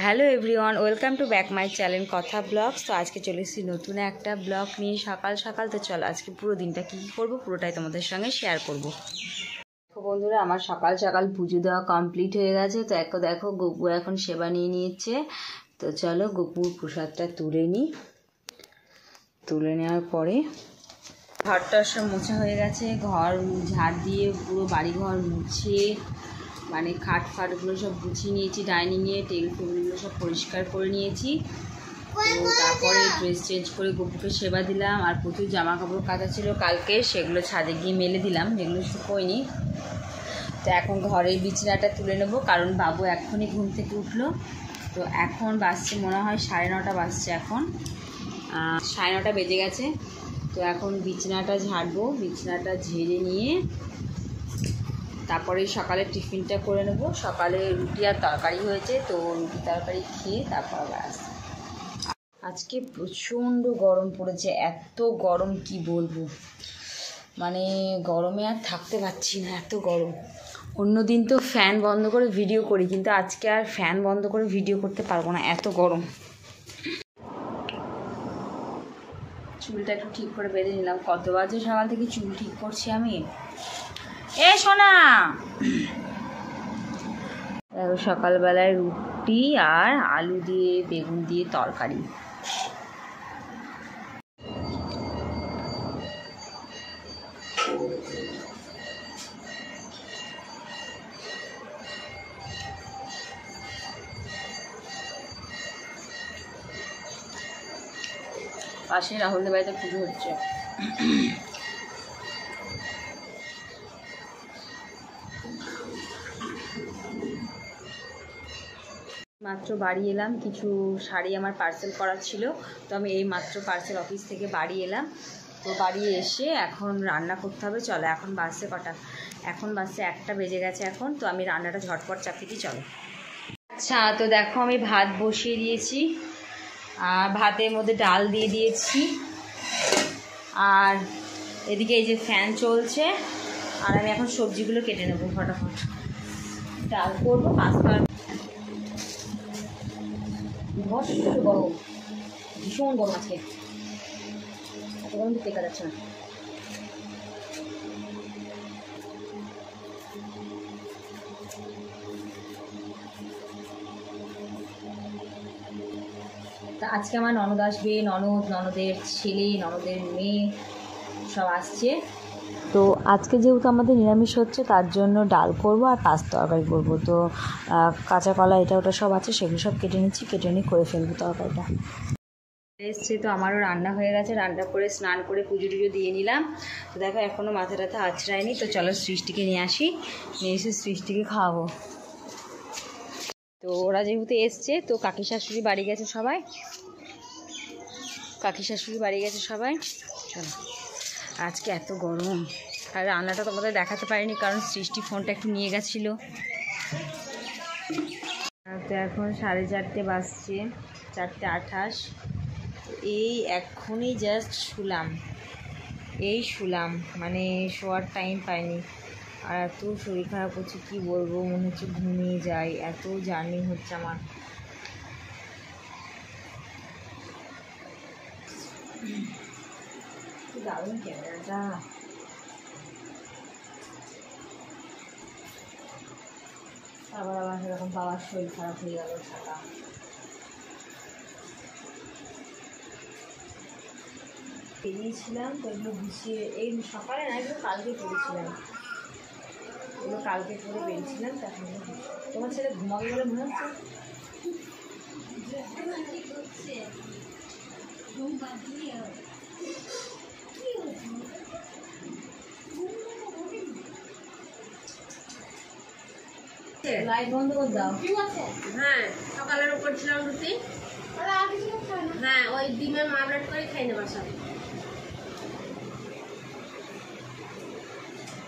Hello everyone, welcome to back my channel কথা blogs. তো আজকে চলে এসেছি নতুন একটা ব্লগ নিয়ে সকাল সকাল। তো চলো আজকে পুরো দিনটা কী করবো পুরোটাই তোমাদের সঙ্গে শেয়ার করবো। দেখো বন্ধুরা, আমার সকাল সকাল পুজো দেওয়া কমপ্লিট হয়ে গেছে। তো দেখো গপু এখন সেবা নিয়ে নিয়েছে। তো চলো গপুর প্রসাদটা তুলে নেওয়ার পরে ঘরটা সব মোছা হয়ে গেছে। ঘর ঝাড় দিয়ে পুরো বাড়িঘর মুছে মানে খাট ফাটগুলো সব গুছিয়ে নিয়েছি, ডাইনিংয়ে টেবিল টেবিলগুলো সব পরিষ্কার করে নিয়েছি। তো তারপরে ড্রেস চেঞ্জ করে গপুকে সেবা দিলাম। আর প্রচুর জামা কাপড় কাচা ছিল কালকে, সেগুলো ছাদে গিয়ে মেলে দিলাম, যেগুলো শুকোয়নি। তো এখন ঘরের বিছানাটা তুলে নেবো, কারণ বাবু এখনই ঘুম থেকে উঠলো। তো এখন বাজছে মনে হয় 9:30 বাজছে, এখন 9:30 বেজে গেছে। তো এখন বিছানাটা ঝাড়বো, বিছানাটা ঝেড়ে নিয়ে তারপরে সকালে টিফিনটা করে নেব। সকালে রুটি আর তরকারি হয়েছে, তো রুটি তরকারি খেয়ে তারপর আবার আসবো। আজকে প্রচণ্ড গরম পড়েছে, এত গরম কি বলবো, মানে গরমে আর থাকতে পারছি না, এত গরম। অন্যদিন তো ফ্যান বন্ধ করে ভিডিও করি, কিন্তু আজকে আর ফ্যান বন্ধ করে ভিডিও করতে পারবো না, এত গরম। চুলটা একটু ঠিক করে বেঁধে নিলাম। কত বাজে সকাল থেকে চুল ঠিক করছি আমি। এ সোনা, দেখো সকালবেলায় রুটি আর আলু দিয়ে বেগুন দিয়ে তরকারি। পাশে রাহুলদের বাড়িতে পুজো হচ্ছে। মাত্র বাড়ি এলাম, কিছু শাড়ি আমার পার্সেল করার ছিল। তো আমি এই মাত্র পার্সেল অফিস থেকে বাড়ি এলাম। তো বাড়ি এসে এখন রান্না করতে হবে। চলো এখন বাসে কটা, এখন বাসে 1টা বেজে গেছে এখন। তো আমি রান্নাটা ঝটপট চাপিয়ে দিই, চলো। আচ্ছা, তো দেখো আমি ভাত বসিয়ে দিয়েছি, আর ভাতের মধ্যে ডাল দিয়ে দিয়েছি। আর এদিকে এই যে ফ্যান চলছে, আর আমি এখন সবজিগুলো কেটে নেবো ফটাফট। ডাল করবো, পাস্তা। গরম, ভীষণ গরম আজকে, এত গরম দেখা যাচ্ছে না। তা আজকে আমার ননদ আসবে, ননদের ছেলে, ননদের মেয়ে সব আসছে। তো আজকে যেহেতু আমাদের নিরামিষ হচ্ছে, তার জন্য ডাল করবো আর পাস্তা তরকারি করবো। তো কাঁচা কলা এটা ওটা সব আছে, সেগুলো সব কেটে নিচ্ছি, কেটে নিয়ে করে ফেলবো তরকারিটা। এসছে তো আমারও রান্না হয়ে গেছে, রান্না করে স্নান করে পুজো টুজো দিয়ে নিলাম। তো দেখো এখনও মাথা টাথা আঁচড়ায়নি। তো চলো সৃষ্টিকে নিয়ে আসি, নিয়ে এসে সৃষ্টিকে খাওয়াবো। তো ওরা যেহেতু এসছে, তো কাকি শাশুড়ি বাড়ি গেছে সবাই, চলো। আজকে এত গরম, আর রান্নাটা তোমাদের দেখাতে পারিনি, কারণ সৃষ্টি ফোনটা একটু নিয়ে গেছিলো। তো এখন 4:30 বাজছে, 4:28। এই এক্ষুনি জাস্ট শুলাম, মানে শোয়ার টাইম পাইনি। আর এত শরীর খারাপ হচ্ছে, কি বলবো, মনে হচ্ছে ঘুমিয়ে যাই, এত জার্নি হচ্ছে আমার। দারুণ ক্যামেরাটা। আবার সেরকম বাবার শরীর খারাপ হয়ে গেল সারা। বেরিয়েছিলাম তো এগুলো গুছিয়ে, এই সকালে না, এগুলো কালকে করেছিলাম, এগুলো কালকে করে বেরিয়েছিলাম। তখন তোমার ছেলে ঘুমাবে বলে মনে হচ্ছে। লাইট বন্ধ করে দাও। হ্যাঁ, সকালের উপর ছিলাম রুটি। হ্যাঁ, ওই ডিমের মামলেট করে খাই না বাসা।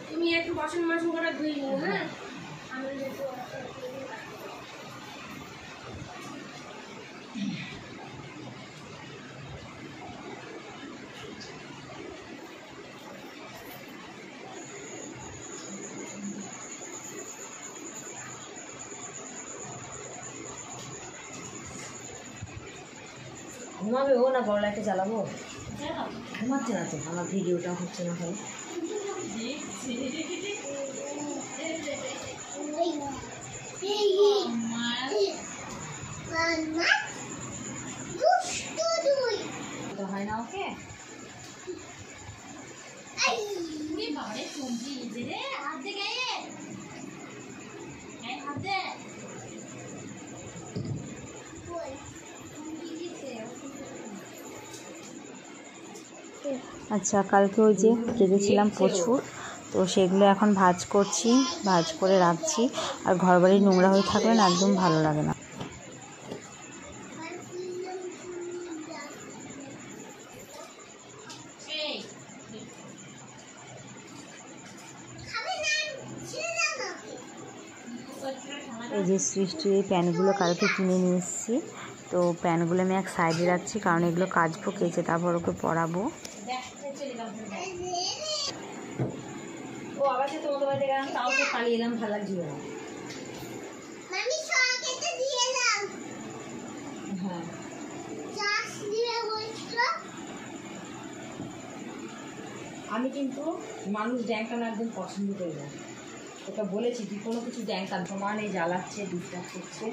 তুমি একটু বাসন করে ধুই নিও। হ্যাঁ, ঘুমাবে ও না বড় লাইটে জ্বালাবো? ঘুমাচ্ছে না তো, আমার ভিডিওটা হচ্ছে না ভাই। হয় না ওকে আচ্ছা কালকে ওই যে কেটেছিলাম প্রচুর, তো সেগুলো এখন ভাজ করছি, ভাজ করে রাখছি। আর ঘর বাড়ি নোংরা হয়ে থাকলে না একদম ভালো লাগে না। এই যে সৃষ্টির এই প্যানগুলো কালকে কিনে নিয়ে এসেছি, তো প্যানগুলো আমি এক সাইডে রাখছি কারণ এগুলো কাচবো, কেচে তারপর ওকে পরাবো। ও আবার সে তোমাদের বাড়িতে গেলাম, তাও তো পালিয়ে এলাম, ভালো লাগছিল না। হ্যাঁ আমি কিন্তু মানুষ ড্যাংকানো একদম পছন্দ করি না, ওটা বলেছি তুই কোনো কিছু ড্যাংকান সমান এই জ্বালাচ্ছে, ডিস্টার্ব করছে।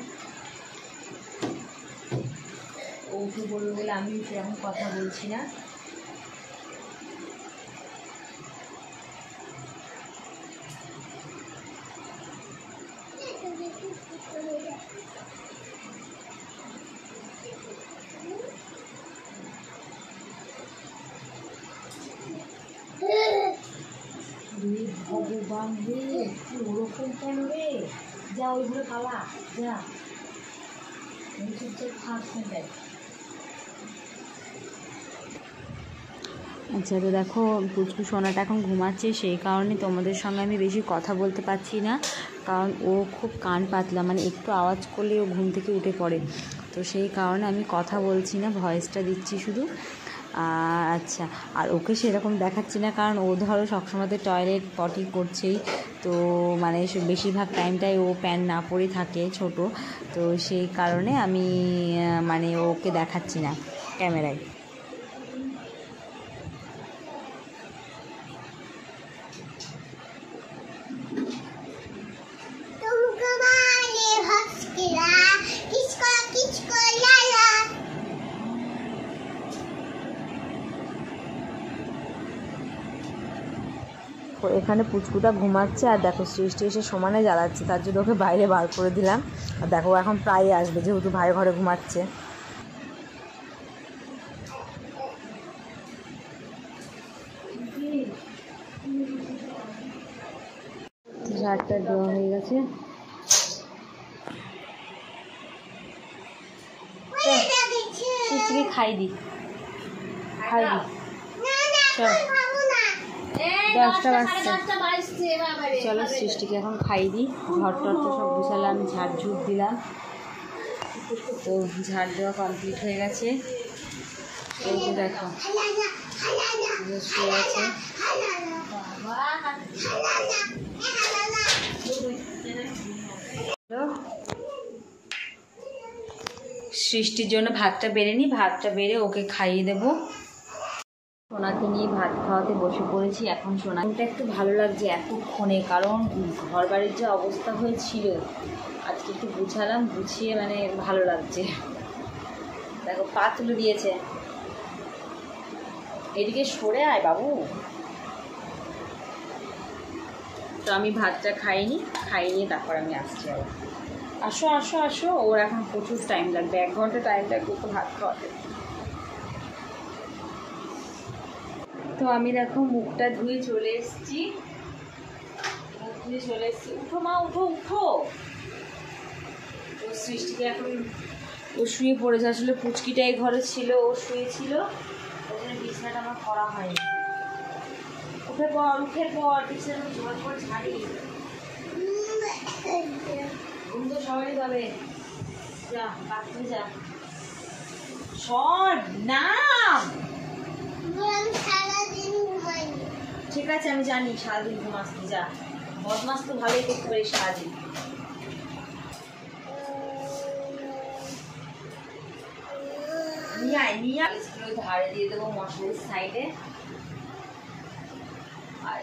ও উঠে বলবে বলে আমি সেরকম কথা বলছি না। ভগবান রে, ওরকম কেন রে? যা ওইগুলো পালা, যা চুপচাপ খাস না। আচ্ছা তো দেখো পুচকু সোনাটা এখন ঘুমাচ্ছে, সেই কারণে তোমাদের সঙ্গে আমি বেশি কথা বলতে পারছি না, কারণ ও খুব কান পাতলা, মানে একটু আওয়াজ করলে ও ঘুম থেকে উঠে পড়ে, তো সেই কারণে আমি কথা বলছি না, ভয়েসটা দিচ্ছি শুধু। আচ্ছা আর ওকে সেরকম দেখাচ্ছি না, কারণ ও ধরো সবসময় টয়লেট পটি করছেই, তো মানে বেশিরভাগ টাইমটাই ও প্যান্ট না পরে থাকে ছোট, তো সেই কারণে আমি মানে ওকে দেখাচ্ছি না ক্যামেরায়। এখানে পুচকুটা ঘুমাচ্ছে আর দেখো সৃষ্টি এসে সমানে জ্বালাচ্ছে, তার জন্য ওকে বাইরে বার করে দিলাম। আর দেখো এখন প্রায় আসবে, যেহেতু ভাই ঘরে ঘুমাচ্ছে। ঝাড়টা দেওয়া হয়ে গেছে, সৃষ্টিকে খাই দি, খাই দি। চল 10টা বাজছে, চলো সৃষ্টিকে এখন খাই দিই। ঘরটার তো সব গুছালাম, ঝাড় ঝুট দিলাম, তো ঝাড় দেওয়া কমপ্লিট হয়ে গেছে। এই যে দেখো শুয়ে আছে। সৃষ্টির জন্য ভাতটা বেড়ে নিই, ভাতটা বেড়ে ওকে খাইয়ে দেবো। সোনাকে নিয়ে ভাত খাওয়াতে বসে পড়েছি। এখন সোনাটা একটু ভালো লাগছে এতক্ষণে, কারণ ঘর বাড়ির যে অবস্থা হয়েছিল আজকে একটু গুছালাম, গুছিয়ে মানে ভালো লাগছে। দেখো পা তুলে দিয়েছে, এদিকে সরে আয় বাবু। তো আমি ভাতটা খাইনি, খাইয়ে তারপর আমি আসছি আবার। আসো আসো আসো, ওর এখন প্রচুর টাইম লাগবে, 1 ঘন্টা টাইম লাগবে তো ভাত খাওয়াতে। তো আমি দেখো মুখটা ধুয়ে চলে এসেছি, উঠো মা উঠো উঠো। তো সৃষ্টিকে এখন ও শুয়ে পড়েছে, আসলে পুচকিটাই ঘরে ছিল, ও শুয়েছিল, ওই জন্য বিছানাটা আমার করা হয়নি। উঠে পর বিছানা জোর করে ছাড়ি, ঘুম তো সবাই যাবে, যা বাথরুমে যা। সর নাম, ঠিক আছে আমি জানি সারাদিন ঘুমাসতি, যা বদমাস তো ভালোই করতে পারি সারাদিন। নিয়ে আয় ধারে দিয়ে দেবো মশলার সাইডে। আর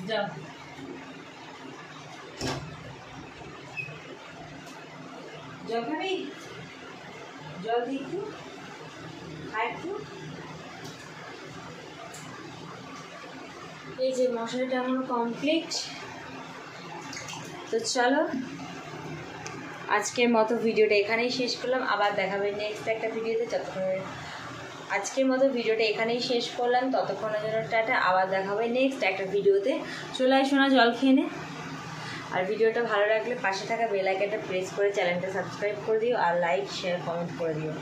যাও জল খাবি? জল দিই একটু, খাই একটু। এই যে মশলাটা আমার কমপ্লিট। তো চলো আজকের মতো ভিডিওটা এখানেই শেষ করলাম, আবার দেখাবে নেক্সট একটা ভিডিওতে। যতক্ষণ আজকের মতো ভিডিওটা এখানেই শেষ করলাম, ততক্ষণের জন্য টাটা, আবার দেখাবে নেক্সট একটা ভিডিওতে। চলে আয় শোনা, জল খেয়ে নে। আর ভিডিওটা ভালো লাগলে পাশে থাকা বেল আইকনটা প্রেস করে চ্যানেলটা সাবস্ক্রাইব করে দিও, আর লাইক শেয়ার কমেন্ট করে দিও।